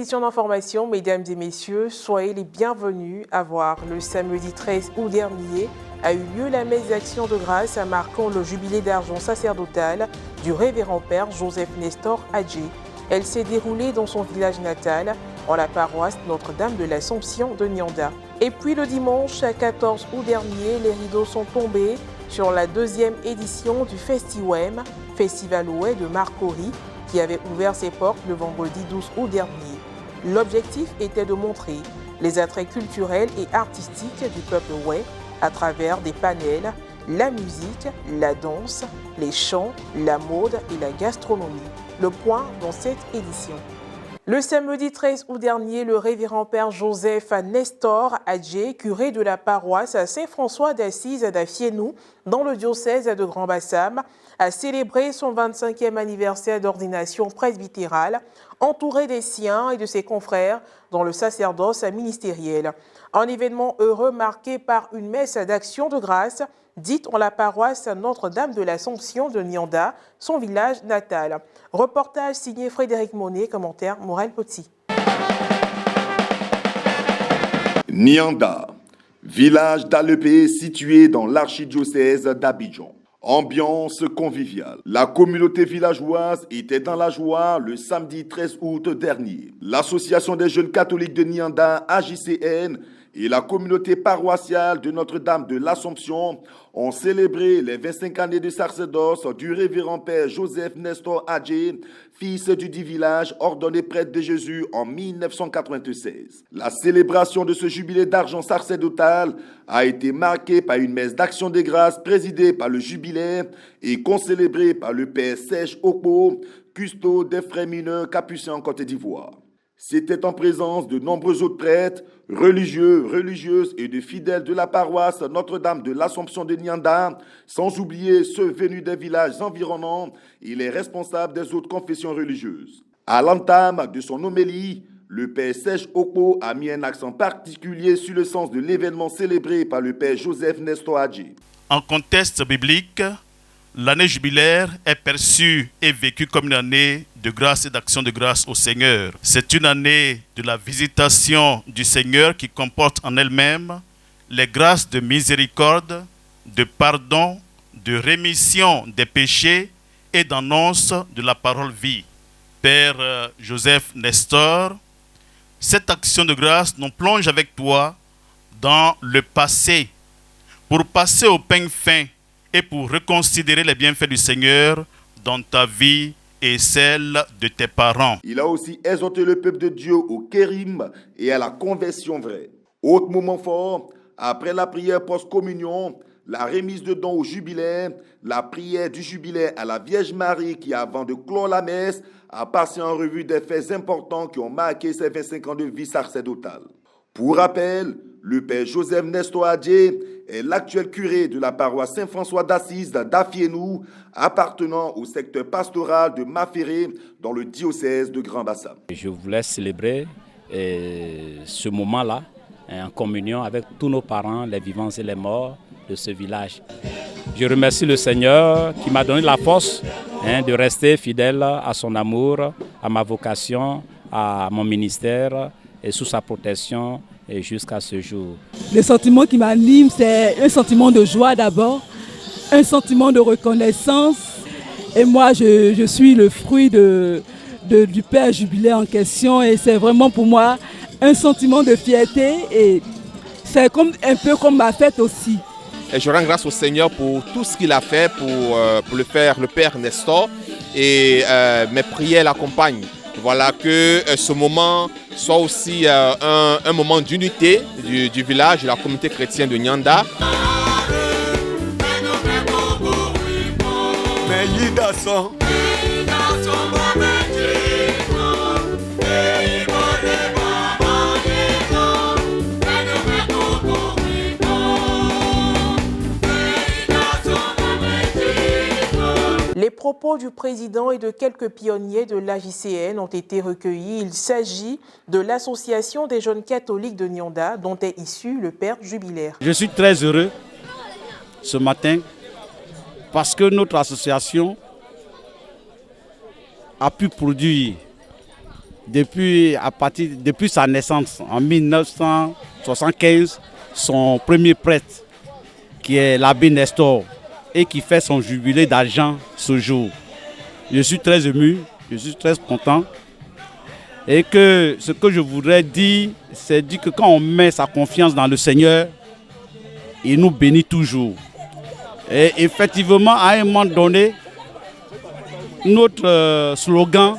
édition d'information, mesdames et messieurs, soyez les bienvenus à voir. Le samedi 13 août dernier a eu lieu la messe d'action de grâce marquant le jubilé d'argent sacerdotal du révérend père Joseph Nestor Adjé. Elle s'est déroulée dans son village natal, en la paroisse Notre-Dame de l'Assomption de Nianda. Et puis le dimanche 14 août dernier, les rideaux sont tombés sur la deuxième édition du Festiwem, Festival Ouai de Marcory, qui avait ouvert ses portes le vendredi 12 août dernier. L'objectif était de montrer les attraits culturels et artistiques du peuple Ouai à travers des panels, la musique, la danse, les chants, la mode et la gastronomie. Le point dans cette édition. Le samedi 13 août dernier, le révérend père Joseph Nestor Adjé, curé de la paroisse Saint-François d'Assise d'Afienou, dans le diocèse de Grand-Bassam, a célébré son 25e anniversaire d'ordination presbytérale, entouré des siens et de ses confrères dans le sacerdoce ministériel. Un événement heureux marqué par une messe d'action de grâce, dite en la paroisse Notre-Dame de l'Assomption de Nianda, son village natal. Reportage signé Frédéric Monet, commentaire Morel Potsi. Nianda, village d'Alepé situé dans l'archidiocèse d'Abidjan. Ambiance conviviale. La communauté villageoise était dans la joie le samedi 13 août dernier. L'Association des jeunes catholiques de Nianda, AJCN, et la communauté paroissiale de Notre-Dame de l'Assomption ont célébré les 25 années de sacerdoce du révérend père Joseph Nestor Adjé, fils du dit village, ordonné prêtre de Jésus en 1996. La célébration de ce jubilé d'argent sacerdotal a été marquée par une messe d'action de grâce présidée par le jubilaire et concélébrée par le père Serge Okpo, custo des frères mineurs capucins en Côte d'Ivoire. C'était en présence de nombreux autres prêtres, religieux, religieuses et de fidèles de la paroisse Notre-Dame de l'Assomption de Nianda, sans oublier ceux venus des villages environnants et les responsables des autres confessions religieuses. À l'entame de son homélie, le père Serge Okpo a mis un accent particulier sur le sens de l'événement célébré par le père Joseph Nestor Adjé. En contexte biblique, l'année jubilaire est perçue et vécue comme une année de grâce et d'action de grâce au Seigneur. C'est une année de la visitation du Seigneur qui comporte en elle-même les grâces de miséricorde, de pardon, de rémission des péchés et d'annonce de la parole vie. Père Joseph Nestor, cette action de grâce nous plonge avec toi dans le passé pour passer au peigne fin et pour reconsidérer les bienfaits du Seigneur dans ta vie et celle de tes parents. Il a aussi exhorté le peuple de Dieu au kérim et à la conversion vraie. Autre moment fort, après la prière post-communion, la remise de dons au jubilaire, la prière du jubilaire à la Vierge Marie qui, avant de clore la messe, a passé en revue des faits importants qui ont marqué ses 25 ans de vie sacerdotale. Pour rappel, le père Joseph Nestor Adjé est l'actuel curé de la paroisse Saint-François d'Assise d'Afienou, appartenant au secteur pastoral de Maféré dans le diocèse de Grand-Bassam. Je voulais célébrer ce moment-là en communion avec tous nos parents, les vivants et les morts de ce village. Je remercie le Seigneur qui m'a donné la force de rester fidèle à son amour, à ma vocation, à mon ministère et sous sa protection et jusqu'à ce jour. Le sentiment qui m'anime, c'est un sentiment de joie d'abord, un sentiment de reconnaissance. Et moi, je suis le fruit du père jubilaire en question et c'est vraiment pour moi un sentiment de fierté et c'est un peu comme ma fête aussi. Et je rends grâce au Seigneur pour tout ce qu'il a fait pour le père Nestor et mes prières l'accompagnent. Voilà que ce moment soit aussi un moment d'unité du village et de la communauté chrétienne de Nianda. Les propos du président et de quelques pionniers de l'AJCN ont été recueillis. Il s'agit de l'Association des jeunes catholiques de Nianda, dont est issu le père jubilaire. Je suis très heureux ce matin parce que notre association a pu produire depuis sa naissance en 1975, son premier prêtre, qui est l'abbé Nestor, et qui fait son jubilé d'argent ce jour. Je suis très ému, je suis très content. Et que ce que je voudrais dire, c'est que quand on met sa confiance dans le Seigneur, il nous bénit toujours. Et effectivement, à un moment donné, notre slogan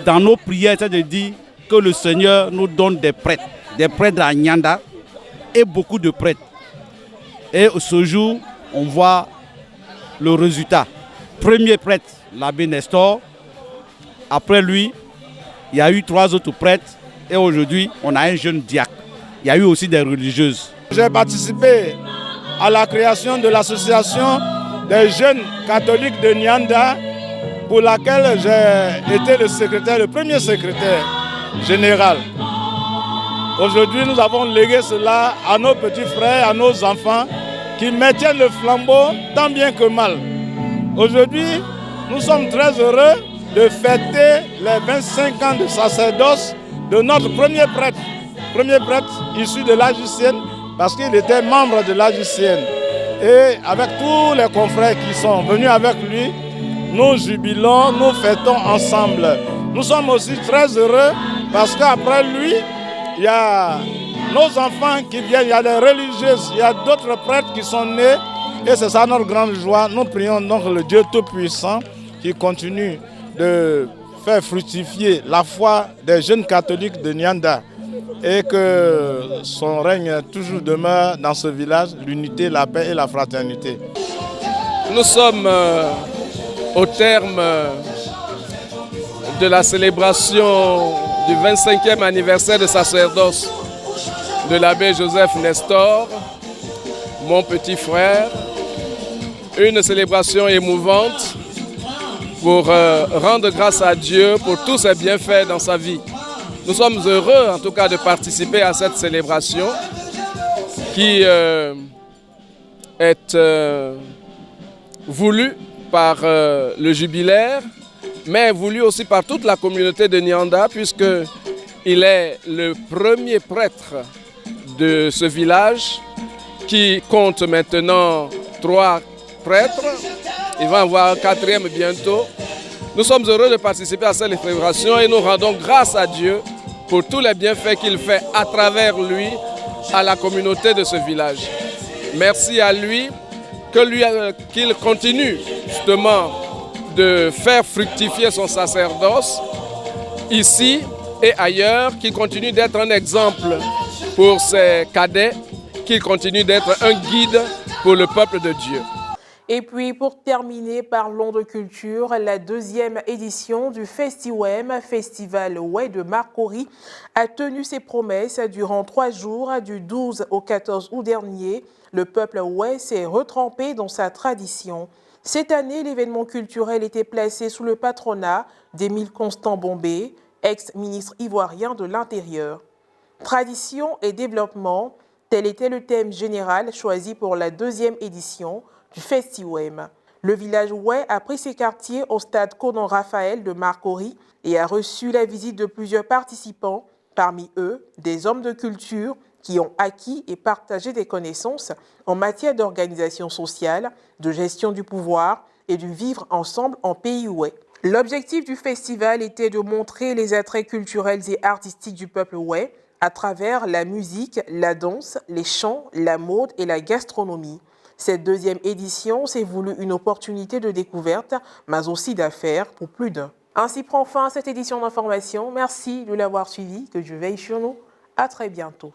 dans nos prières, c'est de dire que le Seigneur nous donne des prêtres à Nyanda et beaucoup de prêtres. Et ce jour, on voit le résultat. Premier prêtre, l'abbé Nestor. Après lui, il y a eu 3 autres prêtres et aujourd'hui, on a un jeune diacre. Il y a eu aussi des religieuses. J'ai participé à la création de l'association des jeunes catholiques de Nyanda, pour laquelle j'ai été le premier secrétaire général. Aujourd'hui, nous avons légué cela à nos petits frères, à nos enfants, qui maintiennent le flambeau tant bien que mal. Aujourd'hui, nous sommes très heureux de fêter les 25 ans de sacerdoce de notre premier prêtre issu de l'AJCN, parce qu'il était membre de l'AJCN. Et avec tous les confrères qui sont venus avec lui, nous jubilons, nous fêtons ensemble. Nous sommes aussi très heureux parce qu'après lui, il y a nos enfants qui viennent, il y a des religieuses, il y a d'autres prêtres qui sont nés. Et c'est ça notre grande joie. Nous prions donc le Dieu Tout-Puissant qui continue de faire fructifier la foi des jeunes catholiques de Nyanda et que son règne toujours demeure dans ce village, l'unité, la paix et la fraternité. Nous sommes au terme de la célébration du 25e anniversaire de sacerdoce de l'abbé Joseph Nestor, mon petit frère. Une célébration émouvante pour rendre grâce à Dieu pour tous ses bienfaits dans sa vie. Nous sommes heureux en tout cas de participer à cette célébration qui est voulue par le jubilaire, mais voulue aussi par toute la communauté de Nyanda, puisqu'il est le premier prêtre de ce village qui compte maintenant 3 prêtres. Il va en avoir un 4e bientôt. Nous sommes heureux de participer à cette célébration et nous rendons grâce à Dieu pour tous les bienfaits qu'il fait à travers lui à la communauté de ce village. Merci à lui, qu'il continue justement de faire fructifier son sacerdoce ici et ailleurs, qu'il continue d'être un exemple pour ses cadets, qu'il continue d'être un guide pour le peuple de Dieu. Et puis, pour terminer, parlons de culture. La 2e édition du Festiwem, Festival Ouai de Marcory, a tenu ses promesses durant 3 jours, du 12 au 14 août dernier. Le peuple Ouai s'est retrempé dans sa tradition. Cette année, l'événement culturel était placé sous le patronat d'Émile Constant Bombé, ex-ministre ivoirien de l'Intérieur. Tradition et développement, tel était le thème général choisi pour la 2e édition du Festiwem. Le village Ouai a pris ses quartiers au stade Conan Raphaël de Marcory et a reçu la visite de plusieurs participants, parmi eux des hommes de culture qui ont acquis et partagé des connaissances en matière d'organisation sociale, de gestion du pouvoir et du vivre ensemble en pays Ouai. L'objectif du festival était de montrer les attraits culturels et artistiques du peuple Ouai à travers la musique, la danse, les chants, la mode et la gastronomie. Cette 2e édition s'est voulue une opportunité de découverte, mais aussi d'affaires pour plus d'un. Ainsi prend fin cette édition d'information. Merci de l'avoir suivi, que Dieu veille sur nous. À très bientôt.